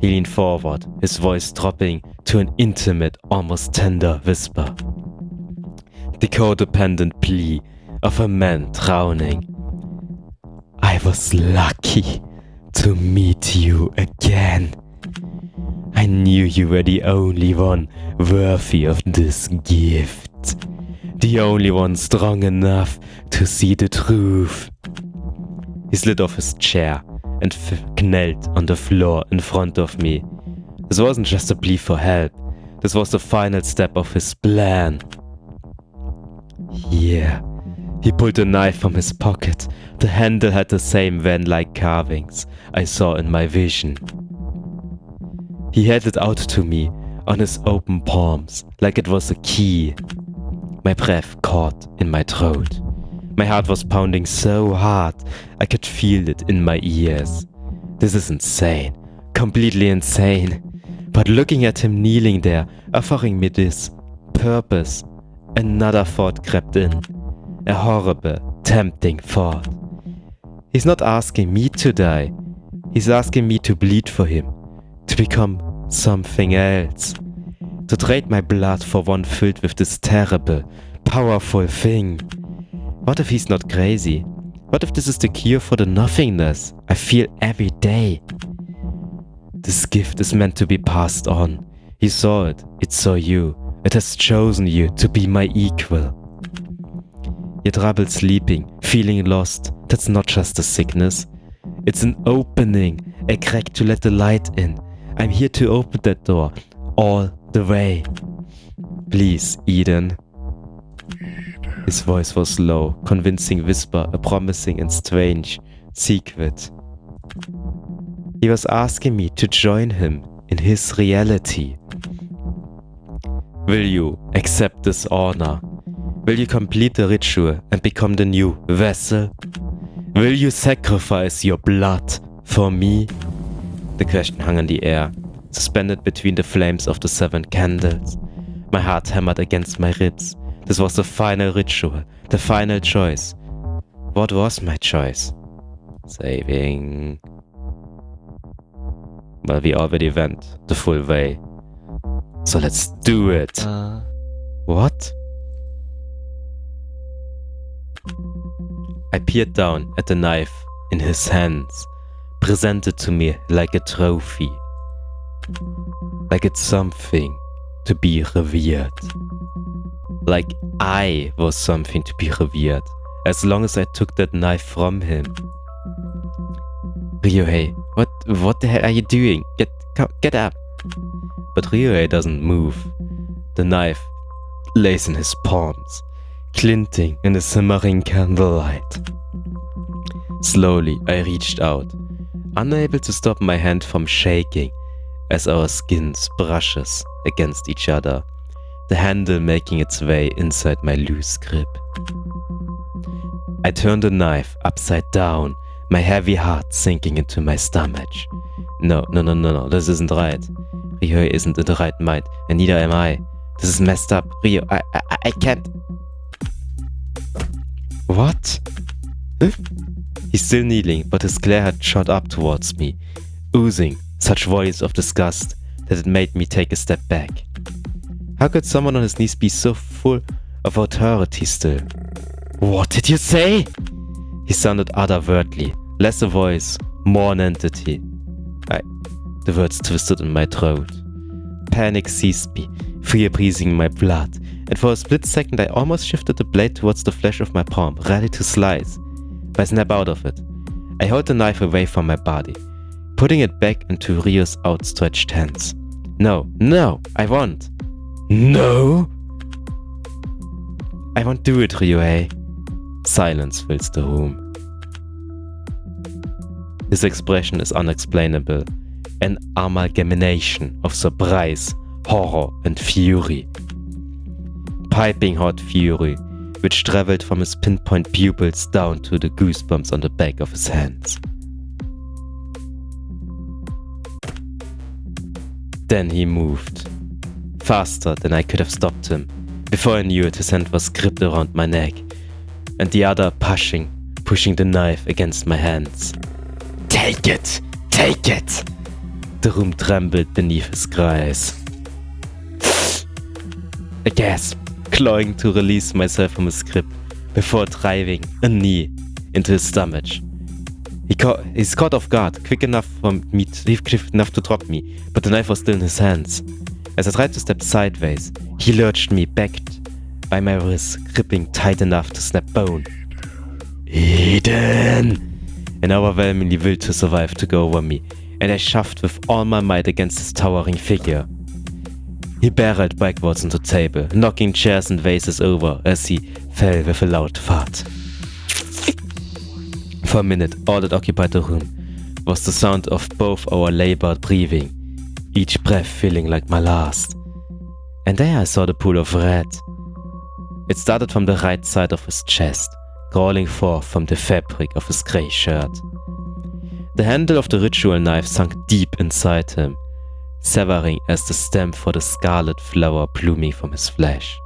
He leaned forward, his voice dropping to an intimate, almost tender whisper. The codependent plea of a man drowning. I was lucky to meet you again. I knew you were the only one worthy of this gift. The only one strong enough to see the truth. He slid off his chair and knelt on the floor in front of me. This wasn't just a plea for help. This was the final step of his plan. Yeah. He pulled a knife from his pocket. The handle had the same vein-like carvings I saw in my vision. He held it out to me on his open palms like it was a key. My breath caught in my throat. My heart was pounding so hard I could feel it in my ears. This is insane. Completely insane. But looking at him kneeling there, offering me this purpose, another thought crept in. A horrible, tempting thought. He's not asking me to die. He's asking me to bleed for him. To become something else. To trade my blood for one filled with this terrible, powerful thing. What if he's not crazy? What if this is the cure for the nothingness I feel every day? This gift is meant to be passed on. He saw it. It saw you. It has chosen you to be my equal. You're trouble sleeping, feeling lost. That's not just a sickness. It's an opening, a crack to let the light in. I'm here to open that door, all the way. Please, Eden. His voice was low, convincing whisper, a promising and strange secret. He was asking me to join him in his reality. Will you accept this honor? Will you complete the ritual and become the new vessel? Will you sacrifice your blood for me? The question hung in the air, suspended between the flames of the 7 candles. My heart hammered against my ribs. This was the final ritual, the final choice. What was my choice? Saving. Well, we already went the full way. So let's do it. What? I peered down at the knife in his hands, presented to me like a trophy. Like it's something to be revered. Like I was something to be revered, as long as I took that knife from him. Ryohei, what the hell are you doing? Get up! But Ryohei doesn't move. The knife lays in his palms, glinting in the simmering candlelight. Slowly, I reached out, unable to stop my hand from shaking as our skins brushes against each other, the handle making its way inside my loose grip. I turned the knife upside down, my heavy heart sinking into my stomach. No, this isn't right. Ryohei isn't in the right mind, and neither am I. This is messed up. Ryo, I can't. What? He's still kneeling, but his glare had shot up towards me, oozing such volumes of disgust that it made me take a step back. How could someone on his knees be so full of authority still? What did you say? He sounded otherworldly, less a voice, more an entity. The words twisted in my throat. Panic seized me, fear breathing my blood, and for a split second I almost shifted the blade towards the flesh of my palm, ready to slice. But I snap out of it. I hold the knife away from my body, putting it back into Ryo's outstretched hands. No, I won't. No! I won't do it, Ryohei. Silence fills the room. His expression is unexplainable, an amalgamation of surprise, horror and fury. Piping hot fury, which traveled from his pinpoint pupils down to the goosebumps on the back of his hands. Then he moved, faster than I could have stopped him. Before I knew it, his hand was gripped around my neck, and the other pushing the knife against my hands. Take it! Take it! The room trembled beneath his cries. I gasped, clawing to release myself from his grip before driving a knee into his stomach. He's caught off guard, quick enough to drop me, but the knife was still in his hands. As I tried to step sideways, he lurched me back by my wrist, gripping tight enough to snap bone. Eden! An overwhelmingly will to survive took over me, and I shoved with all my might against his towering figure. He barreled backwards into the table, knocking chairs and vases over as he fell with a loud fart. For a minute, all that occupied the room was the sound of both our labored breathing, each breath feeling like my last. And there I saw the pool of red. It started from the right side of his chest, crawling forth from the fabric of his grey shirt. The handle of the ritual knife sunk deep inside him, severing as the stem for the scarlet flower blooming from his flesh.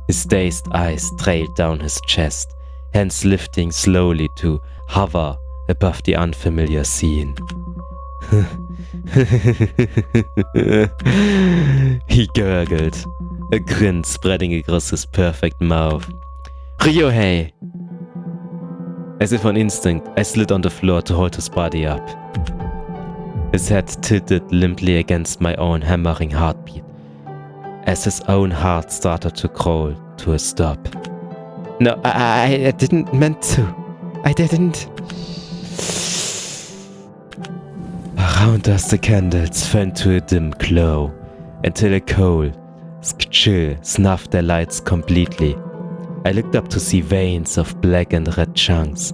His dazed eyes trailed down his chest, hands lifting slowly to hover above the unfamiliar scene. He gurgled, a grin spreading across his perfect mouth. Ryohei! As if on instinct, I slid on the floor to hold his body up. His head tilted limply against my own hammering heartbeat, as his own heart started to crawl to a stop. No, I didn't meant to. I didn't. Around us the candles fell to a dim glow, until a cold chill snuffed their lights completely. I looked up to see veins of black and red chunks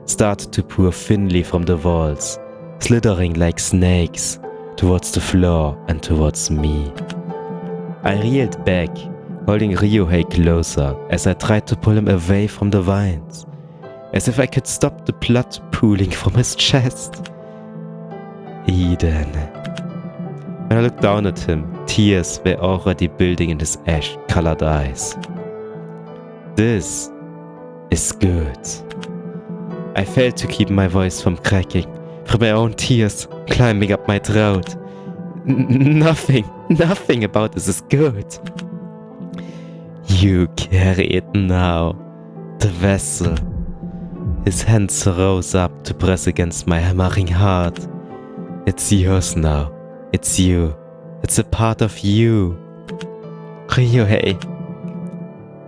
start to pour thinly from the walls, slithering like snakes towards the floor and towards me. I reeled back, holding Ryohei closer as I tried to pull him away from the vines, as if I could stop the blood pooling from his chest. Eden. When I looked down at him, tears were already building in his ash-colored eyes. This is good. I failed to keep my voice from cracking, from my own tears climbing up my throat. Nothing about this is good. You carry it now, the vessel. His hands rose up to press against my hammering heart. It's yours now. It's you. It's a part of you. Ryohei.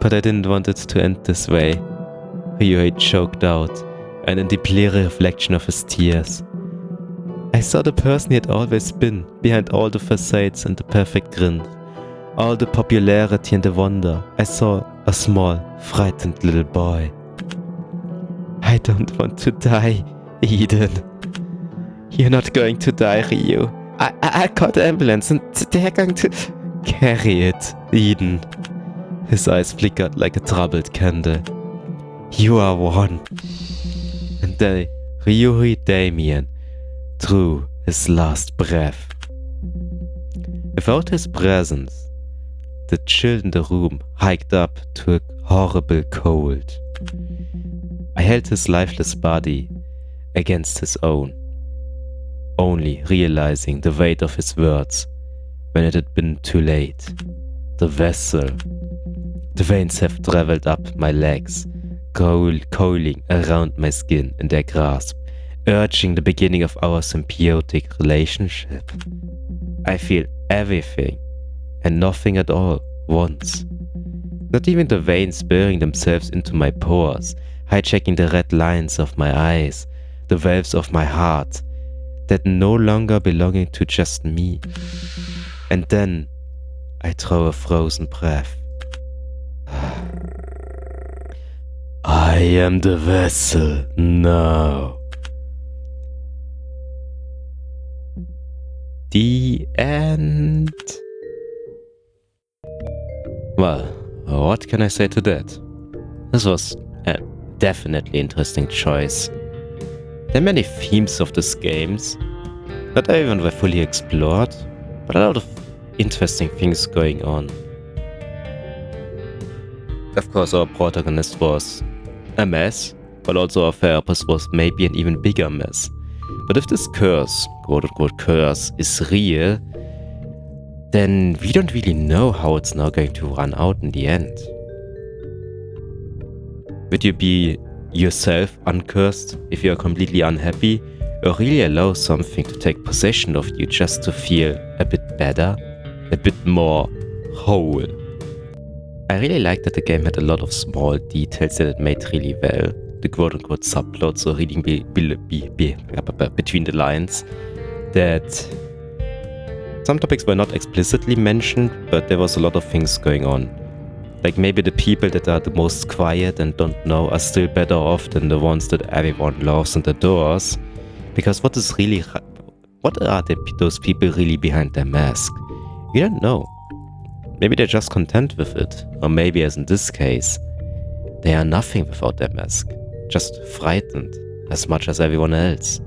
But I didn't want it to end this way. Ryohei choked out, an independent reflection of his tears. I saw the person he had always been, behind all the facades and the perfect grin, all the popularity and the wonder. I saw a small, frightened little boy. I don't want to die, Eden. You're not going to die, Ryu. I called the ambulance and they're going to carry it, Eden. His eyes flickered like a troubled candle. You are one. And then Ryohei Damien drew his last breath. Without his presence, the chill in the room hiked up to a horrible cold. I held his lifeless body against his own, only realizing the weight of his words when it had been too late. The vessel. The veins have traveled up my legs, coiling around my skin in their grasp, urging the beginning of our symbiotic relationship. I feel everything and nothing at all once. Not even the veins burying themselves into my pores, hijacking the red lines of my eyes, the valves of my heart, that no longer belonging to just me. And then I draw a frozen breath. I am the vessel now. The end. Well, what can I say to that? This was a definitely interesting choice. There are many themes of these games. Not even were fully explored, but a lot of interesting things going on. Of course, our protagonist was a mess, but also our therapist was maybe an even bigger mess. But if this curse, quote-unquote curse, is real, then we don't really know how it's now going to run out in the end. Would you be yourself uncursed if you are completely unhappy, or really allow something to take possession of you just to feel a bit better, a bit more whole? I really liked that the game had a lot of small details that it made really well. The quote-unquote subplots, so reading between the lines, that Some topics were not explicitly mentioned, but there was a lot of things going on. Like maybe the people that are the most quiet and don't know are still better off than the ones that everyone loves and adores. Because what are those people really behind their mask? You don't know. Maybe they're just content with it. Or maybe, as in this case, they are nothing without their mask. Just frightened, as much as everyone else.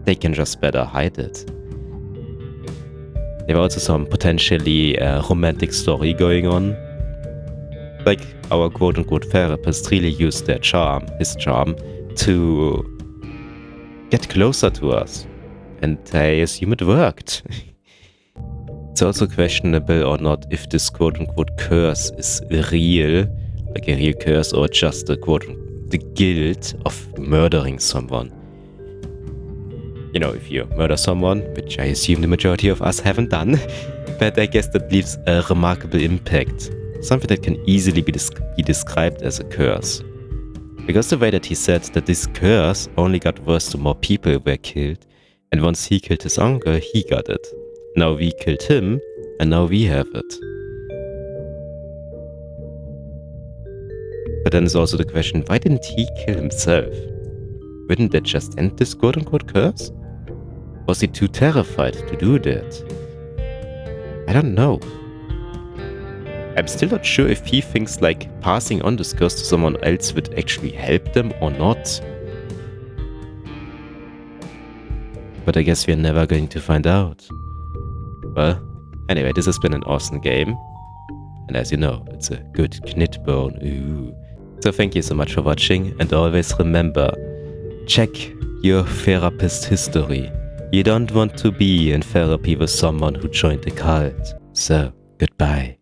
They can just better hide it. There were also some potentially romantic story going on. Like our quote-unquote therapist really used his charm, to get closer to us. And I assume it worked. It's also questionable or not if this quote-unquote curse is real, like a real curse, or just the guilt of murdering someone. You know, if you murder someone, which I assume the majority of us haven't done, but I guess that leaves a remarkable impact. Something that can easily be described as a curse. Because the way that he said that this curse only got worse the more people were killed, and once he killed his uncle, he got it. Now we killed him, and now we have it. But then there's also the question, why didn't he kill himself? Wouldn't that just end this quote-unquote curse? Was he too terrified to do that? I don't know. I'm still not sure if he thinks like passing on this curse to someone else would actually help them or not. But I guess we're never going to find out. Well, anyway, this has been an awesome game. And as you know, it's a good Knitbone. Ooh. So thank you so much for watching, and always remember, check your therapist history. You don't want to be in therapy with someone who joined a cult. So, goodbye.